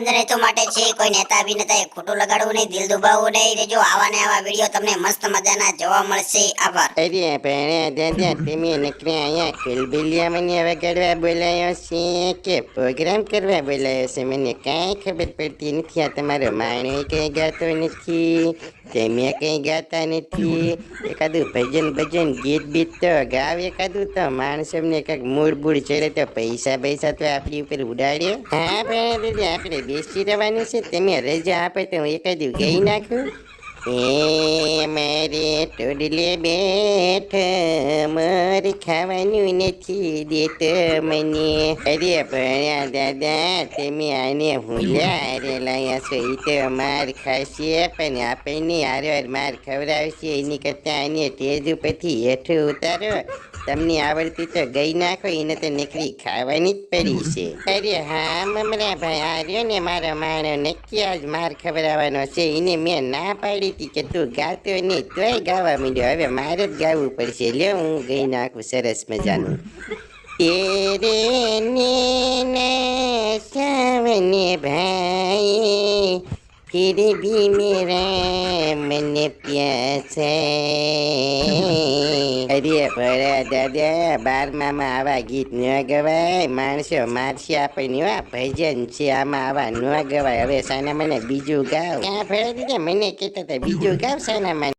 મનોરંજન હેતુ માટે છે, કોઈ નેતા અભિનેતાએ ખોટું લગાડવું નહીં, દિલ દુભાવવું નહીં. જો આવા ને આવા વિડીયો તમને મસ્ત મજાના જોવા મળશે. આભાર. અરે પણ દાદા તમે નકરા અહીંયા કલબલિયા મને વગાડવા બોલાયો છે કે પ્રોગ્રામ કરવા બોલાયો છે? મને કાંઈ ખબર પડતી નથી. આ તમારો માણસ કંઈ ગાતો નથી, તમે કંઈ ગાતા નથી. એકાદું ભજન ગીત બીત તો ગાવ, એકાદું તો માણસ અમને કંઈક મૂળ બૂળ ચડે તો પૈસા તો આપણી ઉપર ઉડાડ્યો. હા પણ દાદા આપણે બેસી રહેવાનું છે, તમે રજા આપે તો હું એકાદું ગઈ નાખું. એ મારે ટોડલે બેઠ મર ખાવાનું નથી દેતો મને. અરે ભણ્યા દાદા તમે આને ભૂલ્યા અરે લાયા છો. એ તો માર ખાશે પણ આપણને હારવાર માર ખવડાવશે. એની કરતાં આને ટેજ ઉપરથી હેઠું ઉતારો. તમને આવડતી તો ગઈ નાખો, એને તો નકરી ખાવાની જ પડી છે. અરે હા મમરા ભાઈ આર્યો ને મારો માણો નક્કી આજ માર ખવડાવવાનો છે. એને મેં ના પાડી હતી કે તું ગાતો નહીં, તોય ગાવા માંડ્યો. હવે મારે જ ગાવું પડશે. લ્યો હું ગઈ નાખું સરસ મજાનું. તેરે નैना सावने भाई फिर भी मेरा मन प्यासा. અરે ભલા દાદા 12માં આવા ગીત ન ગવાય. માણસો મારશે આપણને. આ ભજન છે, આમાં આવા ન ગવાય. હવે સાના મને બીજું ગાવ. ક્યાં ભલા દાદા મને કહેતા હતા બીજું ગાવ સાના મને.